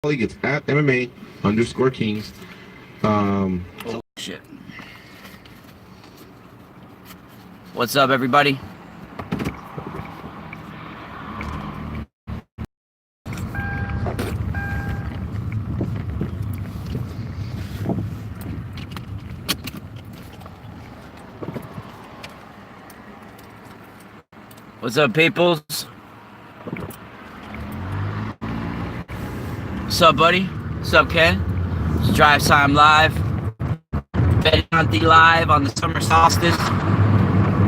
It's at MMA_Kings. Oh, shit. What's up, everybody? What's up, peoples? What's up, buddy? What's up, Ken? It's Drive Time Live. Benandanti live on the summer solstice.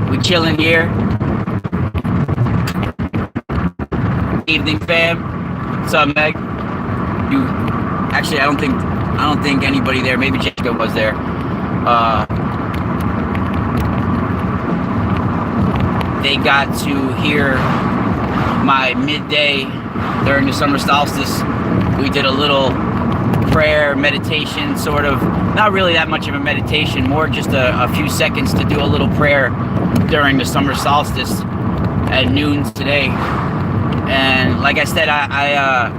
We chilling here. Evening, fam. What's up, Meg? You actually, I don't think anybody there. Maybe Jessica was there. They got to hear my midday during the summer solstice. We did a little prayer, meditation, sort of. Not really that much of a meditation, more just a few seconds to do a little prayer during the summer solstice at noon today. And like I said, I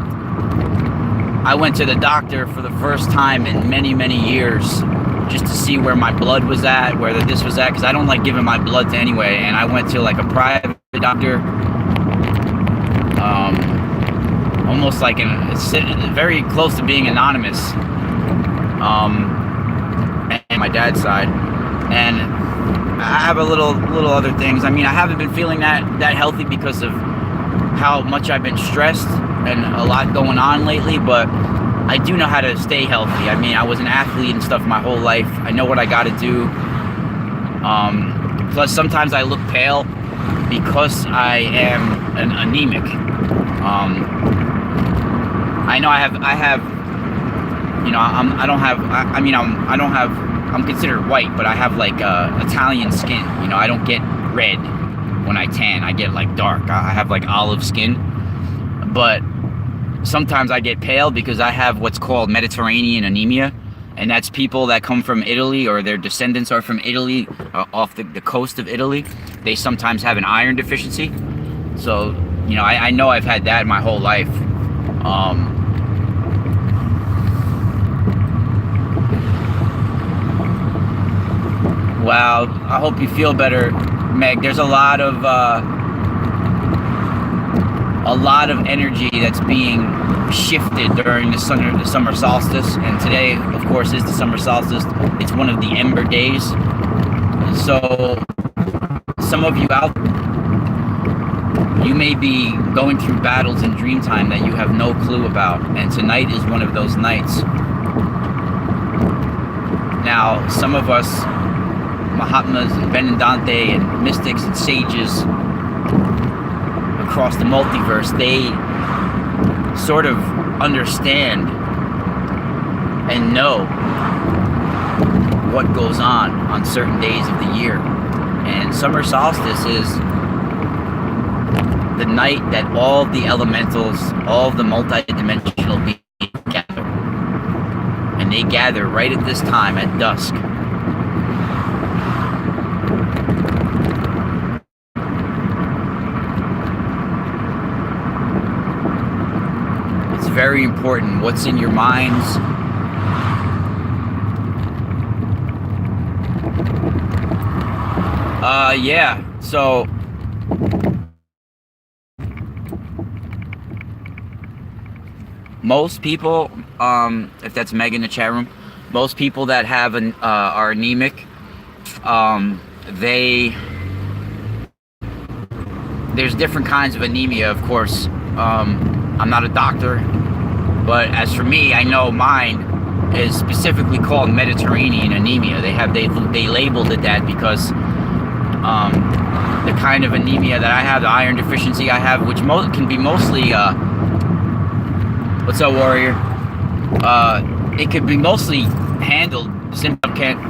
went to the doctor for the first time in many, many years just to see where my blood was at, where this was at, because I don't like giving my blood to anyway. And I went to like a private doctor, almost like it's very close to being anonymous, and my dad's side. And I have a little other things. I mean, I haven't been feeling that healthy because of how much I've been stressed and a lot going on lately, but I do know how to stay healthy. I mean, I was an athlete and stuff my whole life. I know what I got to do. Plus, sometimes I look pale because I am an anemic. I know I have. You know, I'm considered white, but I have like Italian skin. You know, I don't get red when I tan. I get like dark. I have like olive skin, but sometimes I get pale because I have what's called Mediterranean anemia, and that's people that come from Italy or their descendants are from Italy, off the coast of Italy. They sometimes have an iron deficiency. So, you know, I know I've had that my whole life. Wow, I hope you feel better, Meg. There's a lot of energy that's being shifted during the summer solstice, and today, of course, is the summer solstice. It's one of the ember days. So, some of you out, you may be going through battles in dream time that you have no clue about, and tonight is one of those nights. Now, some of us, Mahatmas and Benandanti and mystics and sages across the multiverse, they sort of understand and know what goes on certain days of the year. And summer solstice is the night that all the elementals, all the multi-dimensional beings gather. And they gather right at this time at dusk. Very important what's in your minds. Yeah, so most people, if that's Meg in the chat room, most people that have are anemic, there's different kinds of anemia, of course. I'm not a doctor, but as for me, I know mine is specifically called Mediterranean anemia. They labeled it that because the kind of anemia that I have, the iron deficiency I have, which can be mostly what's up, warrior? It could be mostly handled. Symptom can't.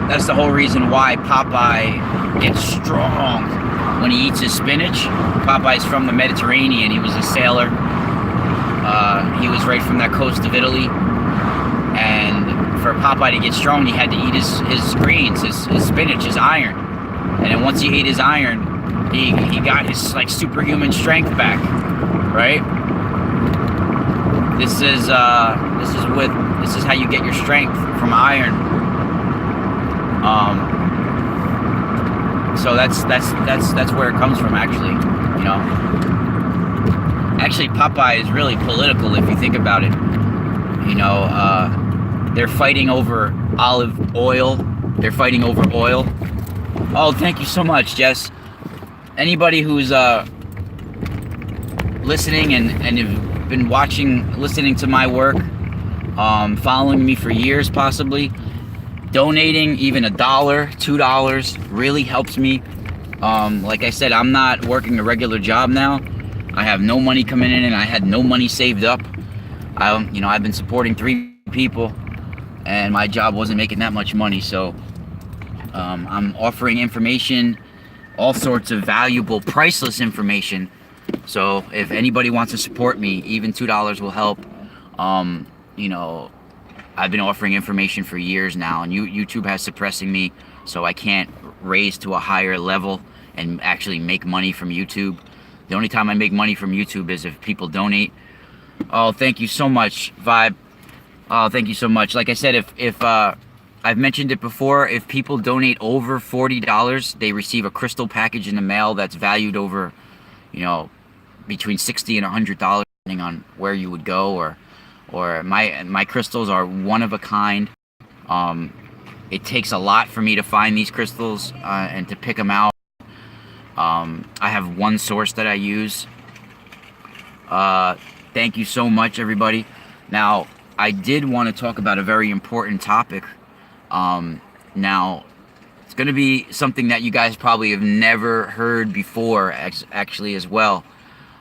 That's the whole reason why Popeye gets strong when he eats his spinach. Popeye's from the Mediterranean. He was a sailor. He was right from that coast of Italy. And for Popeye to get strong, he had to eat his greens, his spinach, his iron. And then once he ate his iron, he got his like superhuman strength back, right? This is how you get your strength from iron. So that's where it comes from, actually. You know, actually Popeye is really political if you think about it. You know, they're fighting over olive oil. They're fighting over oil. Oh, thank you so much, Jess. Anybody who's listening and have been listening to my work, following me for years possibly, donating even $1, $2 really helps me. Like I said, I'm not working a regular job now. I have no money coming in, and I had no money saved up. You know, I've been supporting 3 people, and my job wasn't making that much money. So I'm offering information, all sorts of valuable, priceless information. So if anybody wants to support me, even $2 will help. You know, I've been offering information for years now, and YouTube has suppressing me, so I can't raise to a higher level and actually make money from YouTube. The only time I make money from YouTube is if people donate. Oh, thank you so much, Vibe. Oh, thank you so much. Like I said, if I've mentioned it before, if people donate over $40, they receive a crystal package in the mail that's valued over, you know, between $60 and $100, depending on where you would go. Or my crystals are one of a kind. It takes a lot for me to find these crystals and to pick them out. I have one source that I use. Thank you so much, everybody. Now, I did want to talk about a very important topic. Now, it's going to be something that you guys probably have never heard before, actually, as well.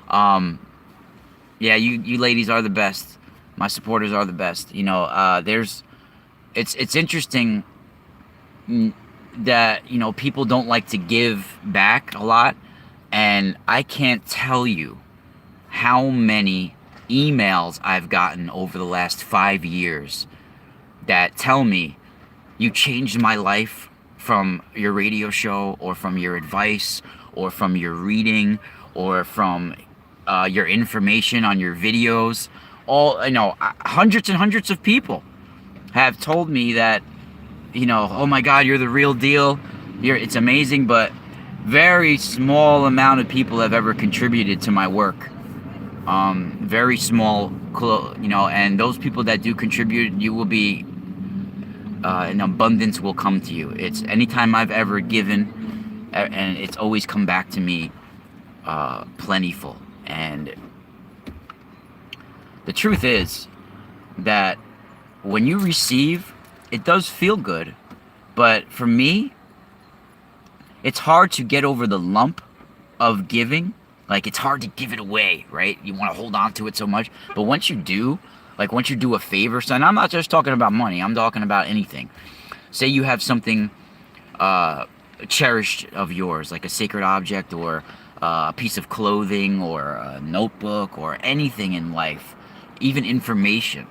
Yeah, you ladies are the best. My supporters are the best. You know, it's interesting that, you know, people don't like to give back a lot, and I can't tell you how many emails I've gotten over the last 5 years that tell me, you changed my life from your radio show, or from your advice, or from your reading, or from your information on your videos. All, you know, hundreds and hundreds of people have told me that, you know, oh my God, you're the real deal. It's amazing, but very small amount of people have ever contributed to my work. Very small, you know, and those people that do contribute, you will be, an abundance will come to you. It's anytime I've ever given, and it's always come back to me, plentiful. And the truth is that when you receive, it does feel good, but for me, it's hard to get over the lump of giving. Like, it's hard to give it away, right? You want to hold on to it so much. But once you do, like once you do a favor, and I'm not just talking about money, I'm talking about anything. Say you have something cherished of yours, like a sacred object, or a piece of clothing, or a notebook, or anything in life, even information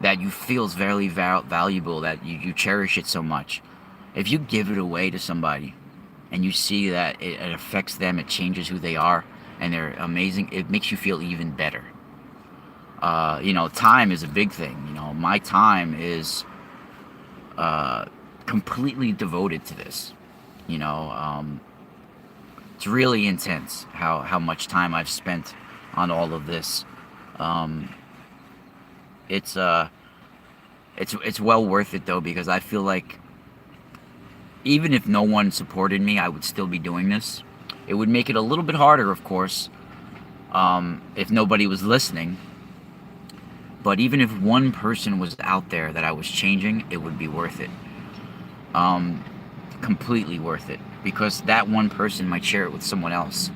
that you feel is very valuable, that you cherish it so much. If you give it away to somebody, and you see that it affects them, it changes who they are, and they're amazing, it makes you feel even better. You know, time is a big thing. You know, my time is completely devoted to this. You know, it's really intense how much time I've spent on all of this. It's well worth it though, because I feel like even if no one supported me, I would still be doing this. It would make it a little bit harder, of course, if nobody was listening. But even if one person was out there that I was changing, it would be worth it. Completely worth it. Because that one person might share it with someone else.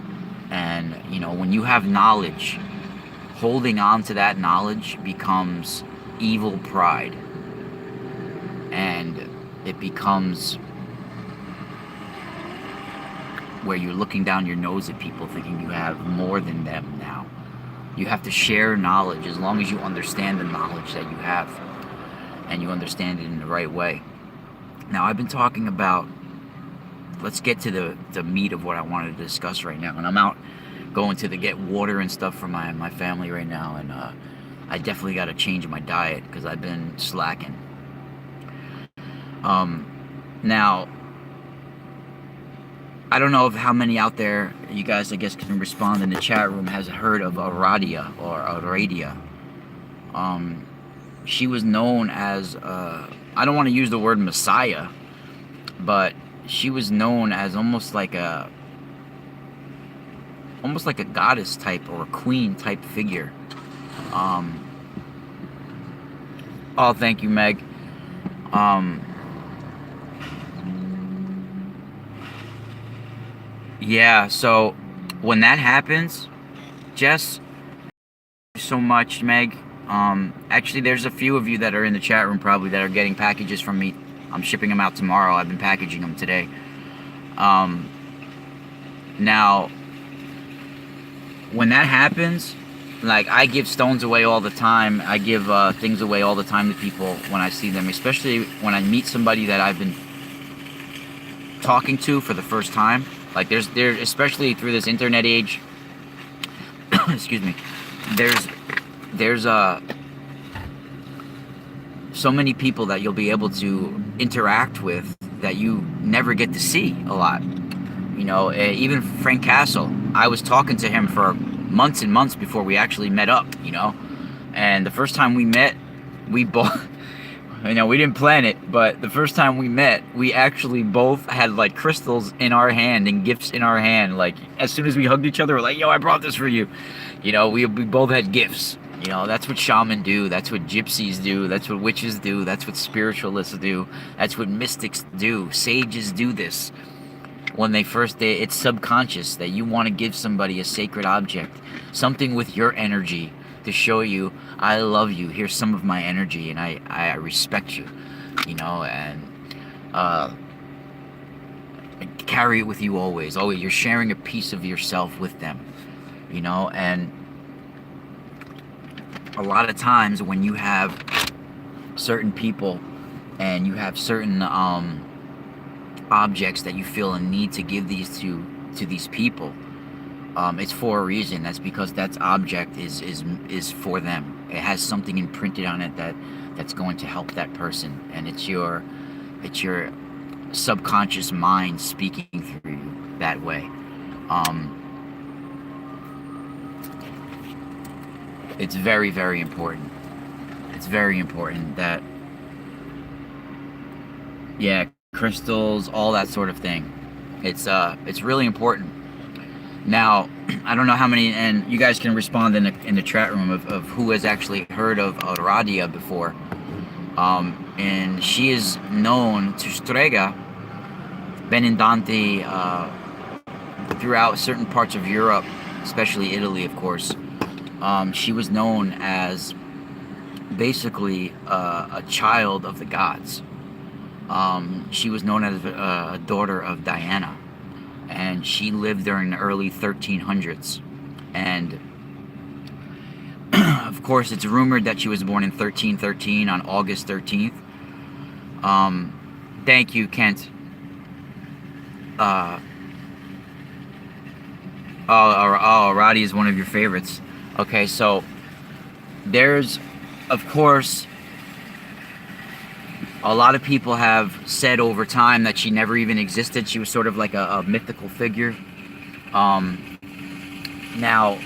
And, you know, when you have knowledge, holding on to that knowledge becomes evil pride. And it becomes where you're looking down your nose at people, thinking you have more than them now. You have to share knowledge as long as you understand the knowledge that you have, and you understand it in the right way. Now, I've been talking about, let's get to the meat of what I wanted to discuss right now. And I'm out going to get water and stuff for my family right now. And I definitely got to change my diet because I've been slacking. Now, I don't know of how many out there, you guys, I guess, can respond in the chat room, has heard of Aradia or Aradia. She was known as, I don't want to use the word Messiah, but she was known as almost like a goddess type or a queen type figure. Oh, thank you, Meg. Yeah, so when that happens, Jess, thank you so much, Meg. Actually, there's a few of you that are in the chat room probably that are getting packages from me. I'm shipping them out tomorrow. I've been packaging them today. Now, when that happens, like, I give stones away all the time. I give things away all the time to people when I see them, especially when I meet somebody that I've been talking to for the first time. Like, there's especially through this internet age, excuse me, there's so many people that you'll be able to interact with that you never get to see a lot. You know, even Frank Castle, I was talking to him for months and months before we actually met up, you know. And the first time we met, we both, you know, we didn't plan it, but the first time we met, we actually both had like crystals in our hand and gifts in our hand. Like, as soon as we hugged each other, we're like, yo, I brought this for you. You know, we both had gifts. You know, that's what shamans do. That's what gypsies do. That's what witches do. That's what spiritualists do. That's what mystics do. Sages do this. When it's subconscious that you want to give somebody a sacred object, something with your energy to show you, I love you, here's some of my energy, and I respect you, you know, and carry it with you always. You're sharing a piece of yourself with them, you know. And a lot of times when you have certain people and you have certain objects that you feel a need to give these to these people, it's for a reason. That's because that object is for them. It has something imprinted on it that's going to help that person, and it's your subconscious mind speaking through you that way. It's very, very important. It's very important that, yeah, crystals, all that sort of thing. It's really important. Now, I don't know how many, and you guys can respond in the chat room of who has actually heard of Aradia before. And she is known to Strega, Benandanti, throughout certain parts of Europe, especially Italy, of course. She was known as basically a child of the gods. She was known as a daughter of Diana, and she lived during the early 1300s. And of course, it's rumored that she was born in 1313 on August 13th. Thank you, Kent. Aradia is one of your favorites. Okay, so there's, of course, a lot of people have said over time that she never even existed. She was sort of like a mythical figure. Now,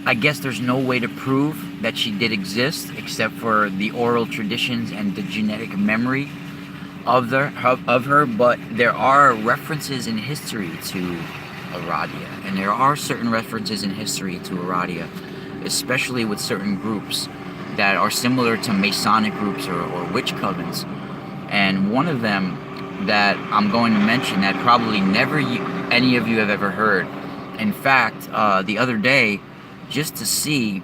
I guess there's no way to prove that she did exist except for the oral traditions and the genetic memory of her, but there are references in history to Aradia, and there are certain references in history to Aradia, especially with certain groups that are similar to Masonic groups or witch covens. And one of them that I'm going to mention that probably never any of you have ever heard. In fact, the other day, just to see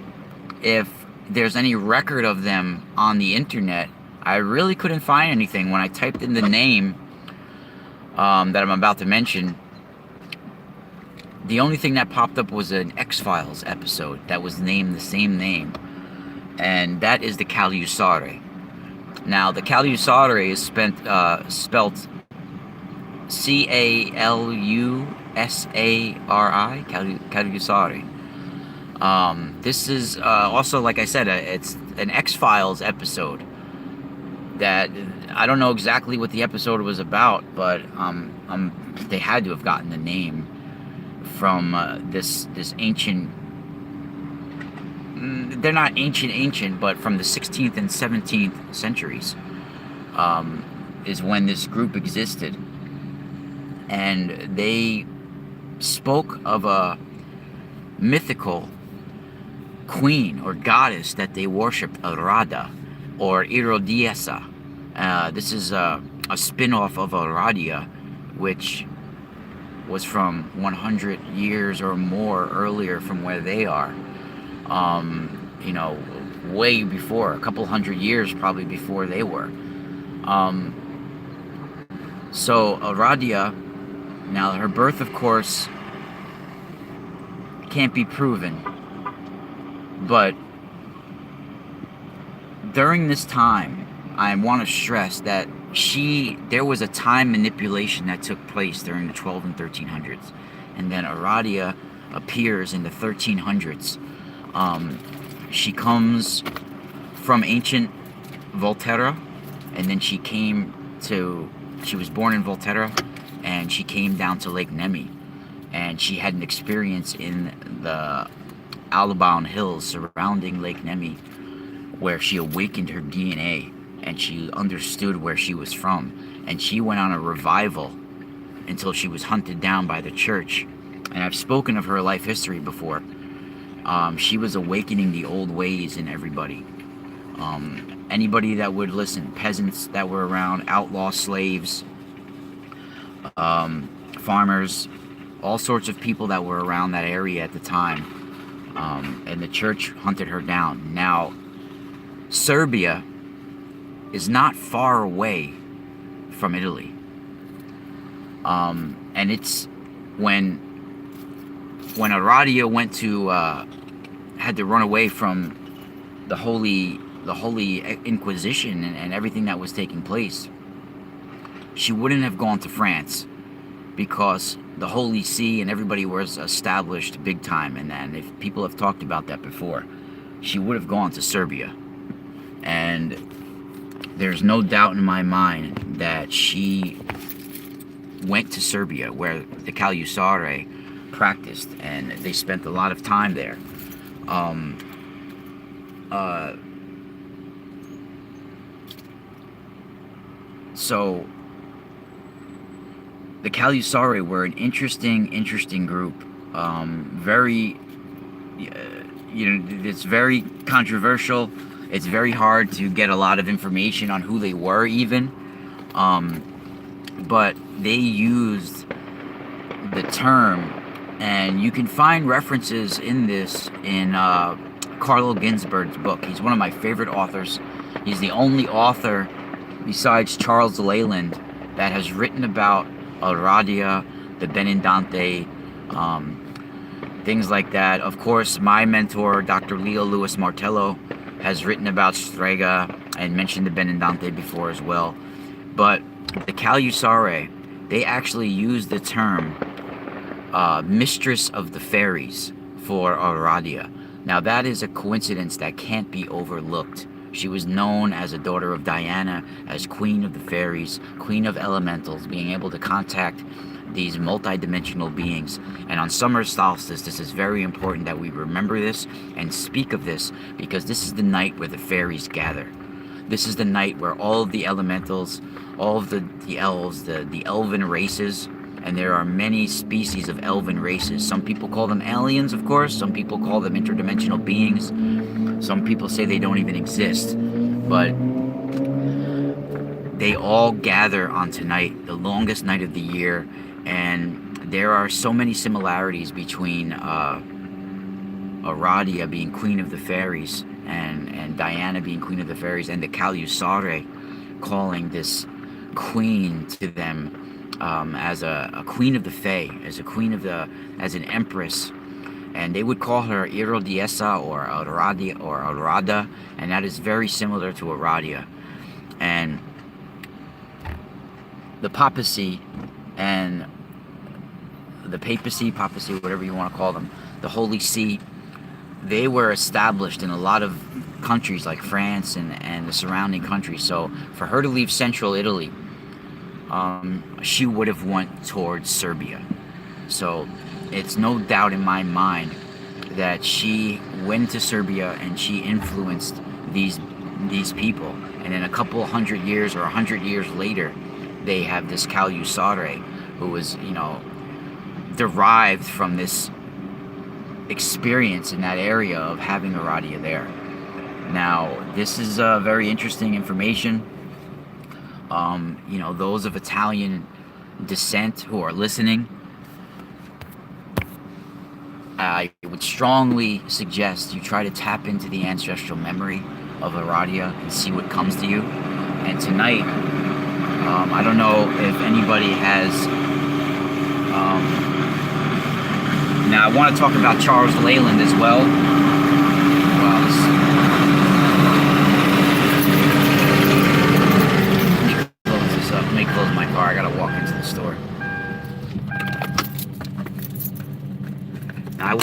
if there's any record of them on the internet, I really couldn't find anything. When I typed in the name that I'm about to mention, the only thing that popped up was an X-Files episode that was named the same name, and that is the Calusari. Now, the Calusari is spelt C-A-L-U-S-A-R-I, Calusari. This is also, like I said, it's an X-Files episode that I don't know exactly what the episode was about, but they had to have gotten the name from this ancient. They're not ancient, but from the 16th and 17th centuries is when this group existed, and they spoke of a mythical queen or goddess that they worshipped, Aradia or Irodiesa. This is a spin-off of Aradia, which was from 100 years or more earlier from where they are. You know, way before, a couple hundred years probably before they were. So Aradia, now her birth, of course, can't be proven, but during this time, I want to stress that there was a time manipulation that took place during the 12 and 1300s, and then Aradia appears in the 1300s. She comes from ancient Volterra, and then she was born in Volterra, and she came down to Lake Nemi, and she had an experience in the Alabama Hills surrounding Lake Nemi, where she awakened her DNA, and she understood where she was from, and she went on a revival until she was hunted down by the church. And I've spoken of her life history before. She was awakening the old ways in everybody. Anybody that would listen, peasants that were around, outlaw slaves, farmers, all sorts of people that were around that area at the time. And the church hunted her down. Now, Serbia is not far away from Italy. And it's when Aradia went to had to run away from the Holy Inquisition and everything that was taking place, she wouldn't have gone to France because the Holy See and everybody was established big time, and then if people have talked about that before, she would have gone to Serbia. And there's no doubt in my mind that she went to Serbia, where the Calusari practiced, and they spent a lot of time there. So the Calusari were an interesting group. Very, it's very controversial. It's very hard to get a lot of information on who they were, even. But they used the term, and you can find references in this in Carlo Ginzburg's book. He's one of my favorite authors. He's the only author besides Charles Leyland that has written about Aradia, the Benandanti, things like that. Of course, my mentor, Dr. Leo Louis Martello, has written about Strega and mentioned the Benandanti before as well. But the Calusari, they actually used the term mistress of the fairies for Aradia. Now that is a coincidence that can't be overlooked. She was known as a daughter of Diana, as queen of the fairies, queen of elementals, being able to contact these multi-dimensional beings. And on summer solstice, this is very important that we remember this and speak of this, because this is the night where the fairies gather. This is the night where all of the elementals, all of the elves, the elven races, and there are many species of elven races. Some people call them aliens, of course. Some people call them interdimensional beings. Some people say they don't even exist. But they all gather on tonight, the longest night of the year. And there are so many similarities between Aradia being queen of the fairies and Diana being queen of the fairies, and the Calusari calling this queen to them as a queen of the fae, as an empress. And they would call her Irodiesa or Aradia or Arada, and that is very similar to Aradia. And the papacy and the papacy, whatever you want to call them, the Holy See, they were established in a lot of countries like France and the surrounding countries. So for her to leave central Italy, she would have went towards Serbia. So it's no doubt in my mind that she went to Serbia and she influenced these people. And then a couple hundred years or 100 years later, they have this Calusari, who was, derived from this experience in that area of having Aradia there. Now, this is very interesting information. Those of Italian descent who are listening, I would strongly suggest you try to tap into the ancestral memory of Aradia and see what comes to you. And tonight, I don't know if anybody has... now, I want to talk about Charles Leyland as well. Let me close this up. Let me close my car. I gotta walk into the store. Now, I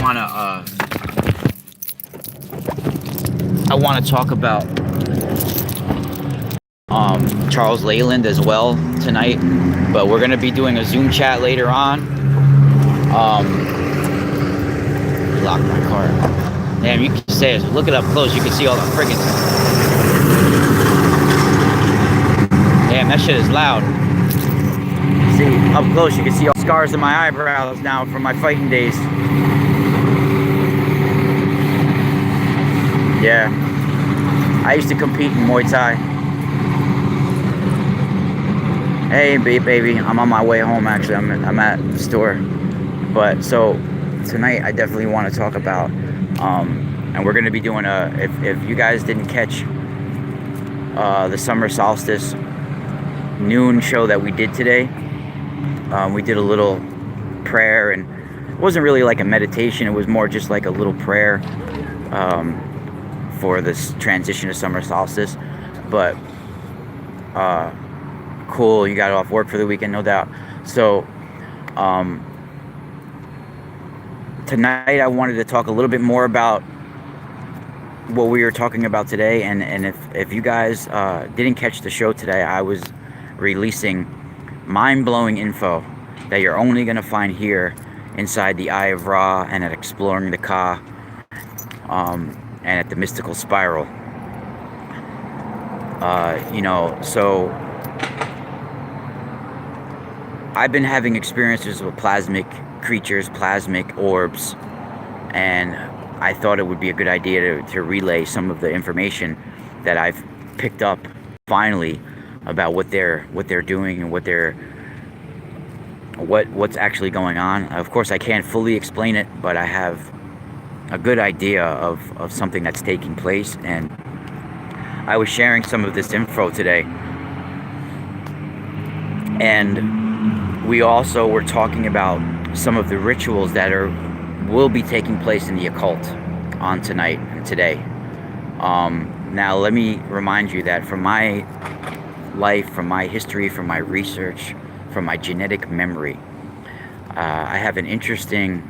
want to talk about Charles Leyland as well tonight, but we're gonna be doing a Zoom chat later on. Lock my car. Damn, you can say, look it up close, you can see all the friggin'. Damn, that shit is loud. See, up close, you can see all the scars in my eyebrows now from my fighting days. Yeah, I used to compete in Muay Thai. Hey, baby, I'm on my way home. Actually, I'm at the store. But so tonight, I definitely want to talk about, and we're going to be doing if you guys didn't catch the summer solstice noon show that we did today, we did a little prayer, and it wasn't really like a meditation. It was more just like a little prayer for this transition to summer solstice. But cool, you got off work for the weekend, no doubt. So tonight I wanted to talk a little bit more about what we were talking about today. And if you guys didn't catch the show today, I was releasing mind-blowing info that you're only going to find here inside the Eye of Ra and at Exploring the Ka, and at the Mystical Spiral. So I've been having experiences with plasmic creatures, plasmic orbs, and I thought it would be a good idea to relay some of the information that I've picked up finally about what they're doing and what's actually going on. Of course, I can't fully explain it, but I have a good idea of something that's taking place, and I was sharing some of this info today. And we also were talking about some of the rituals that will be taking place in the occult on tonight and today. Now, let me remind you that from my life, from my history, from my research, from my genetic memory, I have an interesting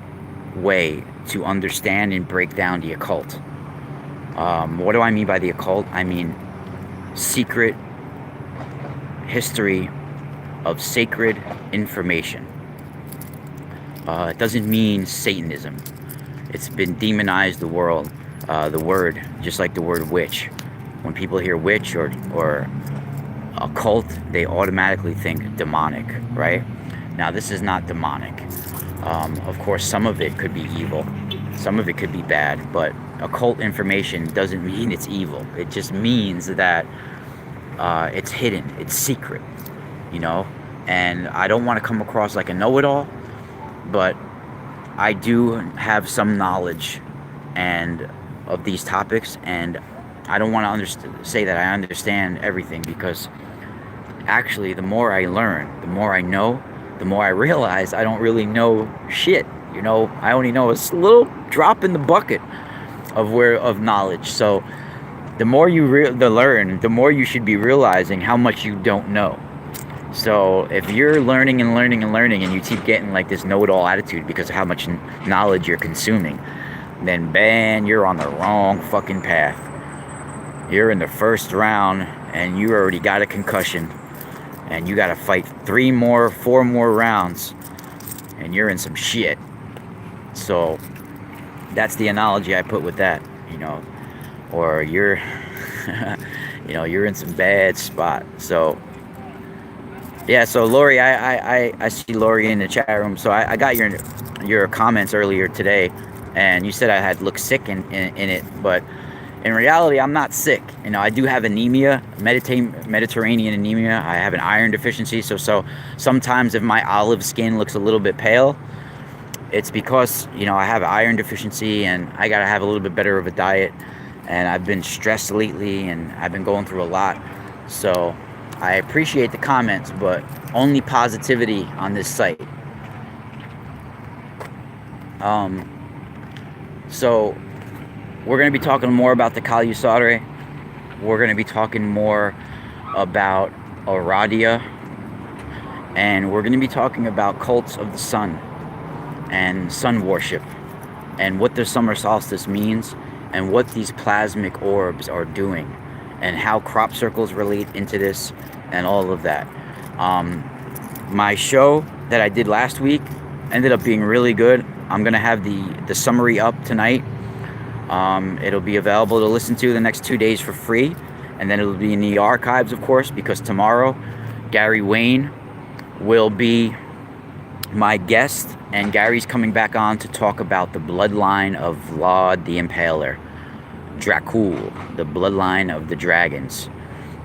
way to understand and break down the occult. What do I mean by the occult? I mean secret history of sacred information. It doesn't mean Satanism. It's been demonized, the word, just like the word witch. When people hear witch or occult, they automatically think demonic, right? Now, this is not demonic. Of course, some of it could be evil. Some of it could be bad, but occult information doesn't mean it's evil. It just means that it's hidden, it's secret, and I don't want to come across like a know-it-all, but I do have some knowledge of these topics, and I don't want to say that I understand everything, because actually the more I learn, the more I know, the more I realize I don't really know shit. I only know a little drop in the bucket of knowledge. So the more you learn, the more you should be realizing how much you don't know. So if you're learning and you keep getting like this know-it-all attitude because of how much knowledge you're consuming, then man, you're on the wrong fucking path. You're in the first round and you already got a concussion, and you gotta fight 4 more rounds, and you're in some shit. So that's the analogy I put with that, or you're you're in some bad spot. So yeah, so Lori, I see Lori in the chat room. So I got your comments earlier today, and you said I had looked sick in it, but in reality, I'm not sick. I do have anemia, Mediterranean anemia. I have an iron deficiency, so sometimes if my olive skin looks a little bit pale, it's because I have iron deficiency, and I gotta have a little bit better of a diet. And I've been stressed lately, and I've been going through a lot. So I appreciate the comments, but only positivity on this site. So we're going to be talking more about the Calusari. We're going to be talking more about Aradia. And we're going to be talking about cults of the sun and sun worship, and what the summer solstice means, and what these plasmic orbs are doing, and how crop circles relate into this, and all of that. My show that I did last week ended up being really good. I'm going to have the summary up tonight. It'll be available to listen to the next 2 days for free, and then it'll be in the archives, of course, because tomorrow Gary Wayne will be my guest, and Gary's coming back on to talk about the bloodline of Vlad the Impaler, Dracul, the bloodline of the dragons.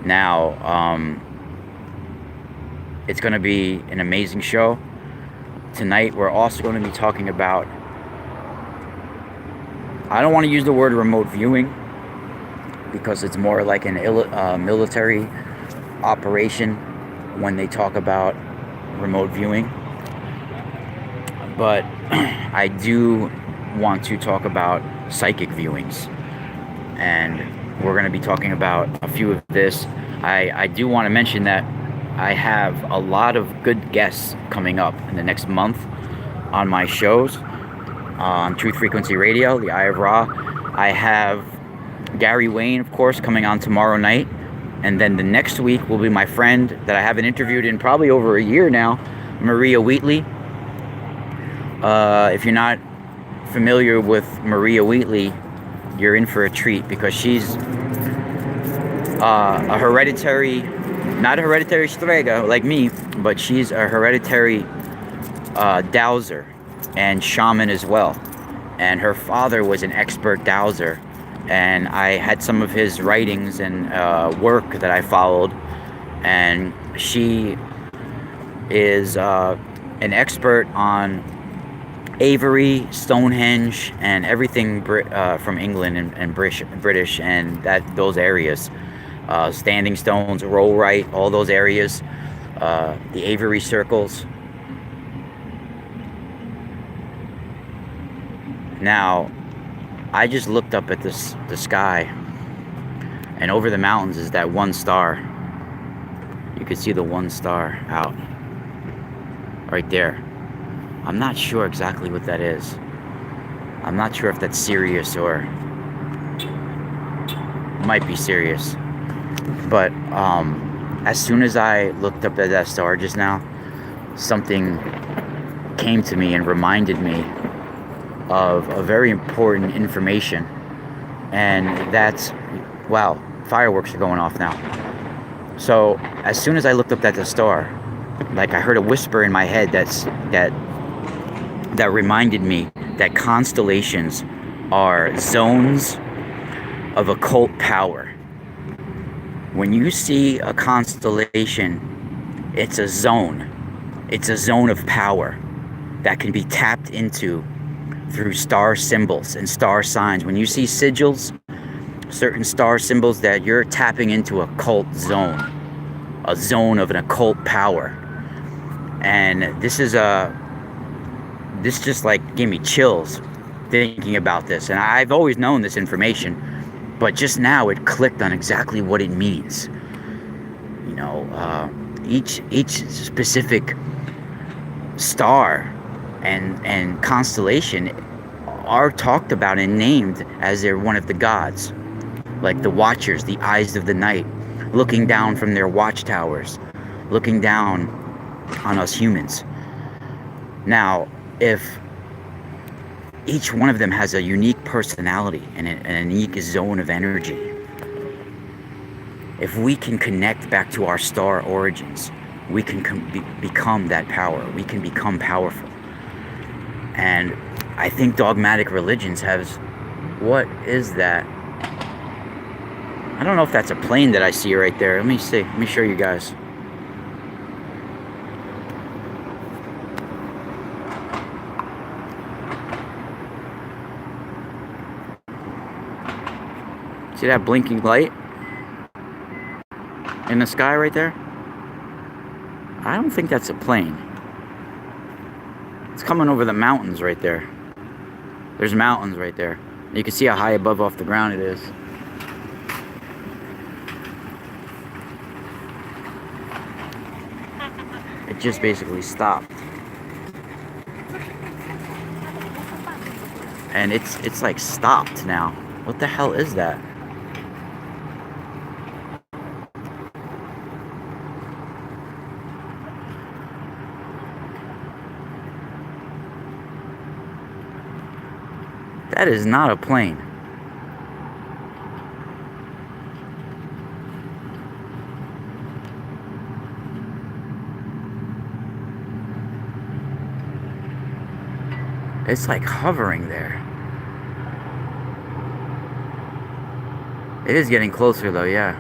Now, it's going to be an amazing show. Tonight, we're also going to be talking about, I don't want to use the word remote viewing, because it's more like an military operation when they talk about remote viewing. But I do want to talk about psychic viewings, and we're going to be talking about a few of this. I do want to mention that I have a lot of good guests coming up in the next month on my shows on Truth Frequency Radio, the Eye of Ra. I have Gary Wayne, of course, coming on tomorrow night, and then the next week will be my friend that I haven't interviewed in probably over a year now, Maria Wheatley. If you're not familiar with Maria Wheatley, you're in for a treat, because she's a hereditary, not a hereditary strega like me, but she's a hereditary dowser and shaman as well. And her father was an expert dowser, and I had some of his writings and work that I followed, and she is an expert on Avery, Stonehenge, and everything from England and British and those areas. Standing stones, Rollright, all those areas, the Avery circles. Now, I just looked up at the sky, and over the mountains is that one star. You can see the one star out right there. I'm not sure exactly what that is. I'm not sure if that's Sirius or might be Sirius. But as soon as I looked up at that star just now, something came to me and reminded me of a very important information. And that's, wow, fireworks are going off now. So as soon as I looked up at the star, like I heard a whisper in my head that reminded me that constellations are zones of occult power. When you see a constellation, it's a zone. It's a zone of power that can be tapped into through star symbols and star signs. When you see sigils, certain star symbols, that you're tapping into a cult zone, a zone of an occult power. And this just like gave me chills thinking about this. And I've always known this information, but just now it clicked on exactly what it means. Each specific star and constellation are talked about and named as they're one of the gods, like the Watchers, the eyes of the night, looking down from their watchtowers, looking down on us humans. Now, if each one of them has a unique personality and a unique zone of energy, if we can connect back to our star origins, we can become that power. We can become powerful. And I think dogmatic religions have... What is that? I don't know if that's a plane that I see right there. Let me see. Let me show you guys. See that blinking light in the sky right there? I don't think that's a plane. It's coming over the mountains right there. There's mountains right there. You can see how high above off the ground it is. It just basically stopped. And it's like stopped now. What the hell is that? That is not a plane. It's like hovering there. It is getting closer though, yeah.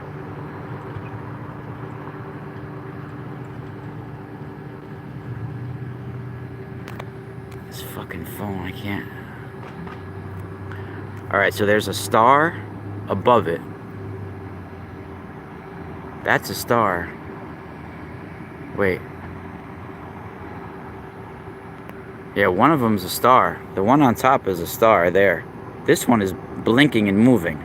This fucking phone, I can't. Alright, so there's a star above it. That's a star. Wait. Yeah, one of them's a star. The one on top is a star there. This one is blinking and moving.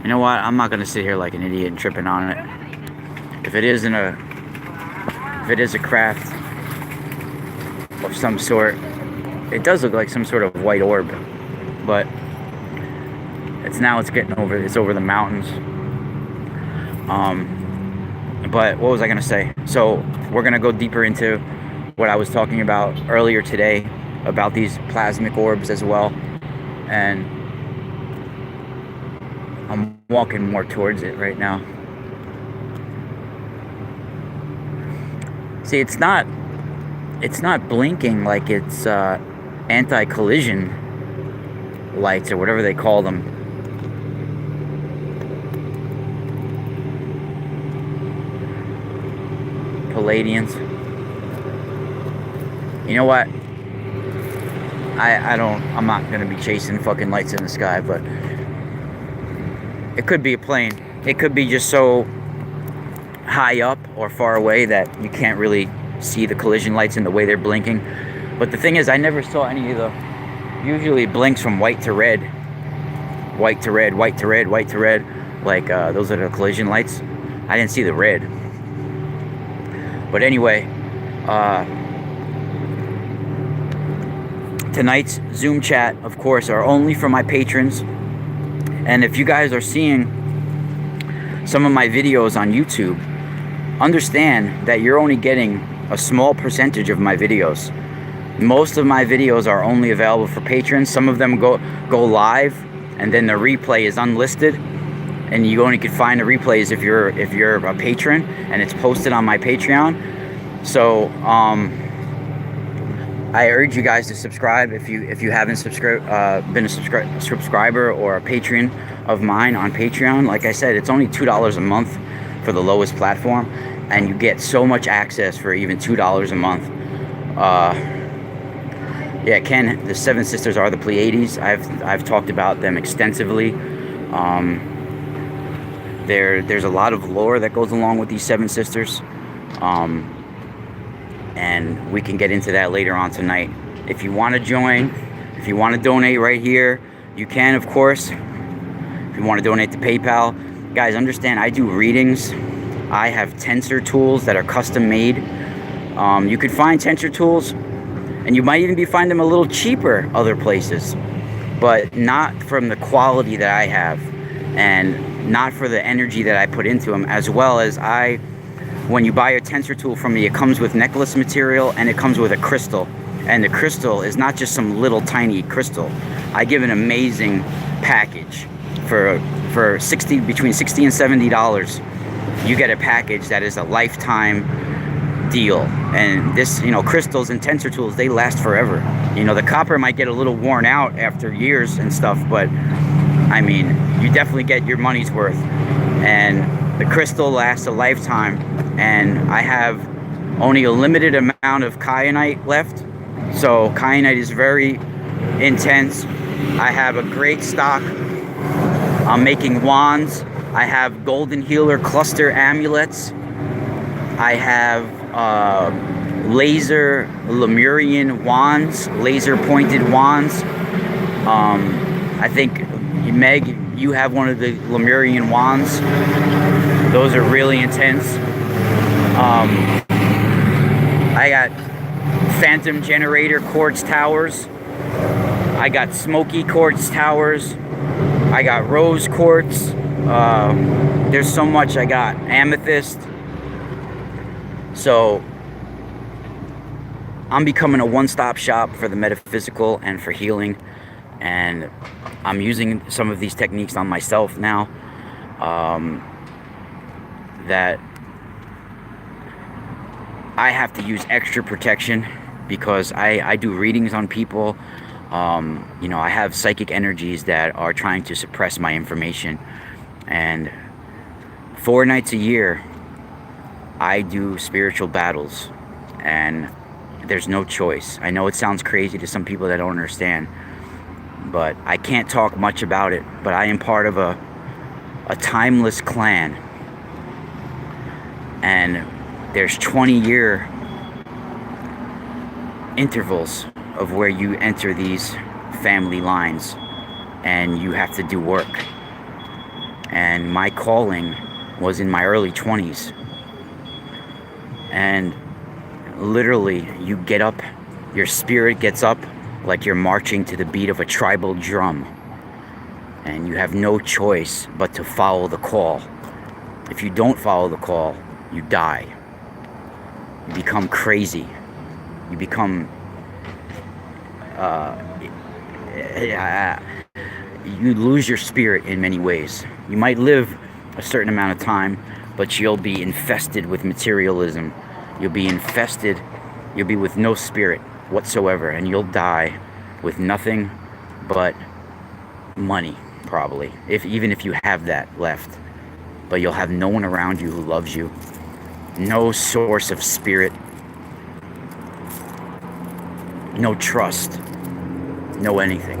You know what? I'm not gonna sit here like an idiot and tripping on it. If it is a craft of some sort, it does look like some sort of white orb, but it's over the mountains. But what was I gonna say? So we're gonna go deeper into what I was talking about earlier today about these plasmic orbs as well, and I'm walking more towards it right now. See, it's not blinking like it's anti-collision lights or whatever they call them. Palladians. You know what? I'm not gonna be chasing fucking lights in the sky, but it could be a plane. It could be just so high up or far away that you can't really see the collision lights and the way they're blinking. But the thing is, I never saw any of the... Usually it blinks from white to red. White to red, white to red, white to red. Like, those are the collision lights. I didn't see the red. But anyway, tonight's Zoom chat, of course, are only for my patrons. And if you guys are seeing some of my videos on YouTube, understand that you're only getting a small percentage of my videos. Most of my videos are only available for patrons. Some of them go live, and then the replay is unlisted, and you only can find the replays if you're a patron, and it's posted on my Patreon. So I urge you guys to subscribe if you haven't been a subscriber or a patron of mine on Patreon. Like I said, it's only $2 a month for the lowest platform, and you get so much access for even $2 a month. Yeah, Ken, the Seven Sisters are the Pleiades. I've talked about them extensively. There's a lot of lore that goes along with these Seven Sisters. and we can get into that later on tonight. If you want to join, if you want to donate right here, you can, of course. If you want to donate to PayPal, guys, understand I do readings. I have tensor tools that are custom made. You could find tensor tools, and you might even find them a little cheaper other places, but not from the quality that I have, and not for the energy that I put into them. As well as when you buy a tensor tool from me, it comes with necklace material and it comes with a crystal. And the crystal is not just some little tiny crystal. I give an amazing package for between $60 and $70. You get a package that is a lifetime deal. And this, crystals and tensor tools, they last forever. The copper might get a little worn out after years and stuff, but I mean, you definitely get your money's worth. And the crystal lasts a lifetime, and I have only a limited amount of kyanite left. So kyanite is very intense. I have a great stock. I'm making wands. I have golden healer cluster amulets. I have laser Lemurian wands, laser pointed wands. I think, Meg, you have one of the Lemurian wands. Those are really intense. I got phantom generator quartz towers. I got smoky quartz towers. I got rose quartz. There's so much. I got amethyst. So I'm becoming a one-stop shop for the metaphysical and for healing, and I'm using some of these techniques on myself now. That I have to use extra protection because I do readings on people. I have psychic energies that are trying to suppress my information, and 4 nights a year I do spiritual battles, and there's no choice. I know it sounds crazy to some people that don't understand, but I can't talk much about it. But I am part of a timeless clan, and there's 20-year intervals of where you enter these family lines, and you have to do work. And my calling was in my early 20s, and literally you get up, your spirit gets up like you're marching to the beat of a tribal drum, and you have no choice but to follow the call. If you don't follow the call, you die. You become crazy. You become you lose your spirit in many ways. You might live a certain amount of time, but you'll be infested with materialism. You'll be infested. You'll be with no spirit whatsoever, and you'll die with nothing but money, probably, even if you have that left. But you'll have no one around you who loves you, no source of spirit, no trust, no anything.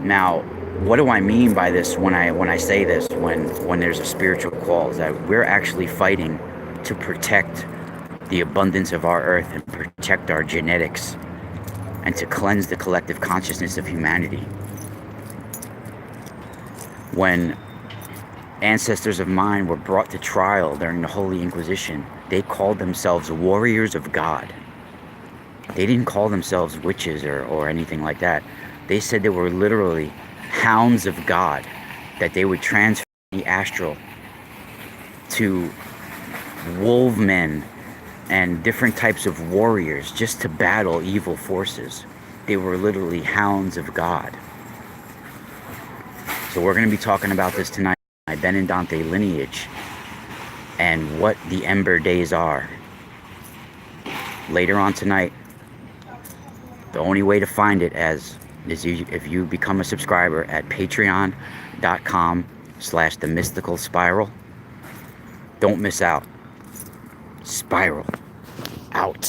Now, what do I mean by this when I say this, when there's a spiritual call? Is that we're actually fighting to protect the abundance of our earth and protect our genetics and to cleanse the collective consciousness of humanity. When ancestors of mine were brought to trial during the Holy Inquisition, they called themselves warriors of God. They didn't call themselves witches or anything like that. They said they were literally hounds of God, that they would transfer the astral to wolf men and different types of warriors just to battle evil forces. They were literally hounds of God. So we're going to be talking about this tonight, my Benandanti lineage and what the Ember Days are. Later on tonight, the only way to find it is if you become a subscriber at patreon.com/themysticalspiral. Don't miss out. Spiral out.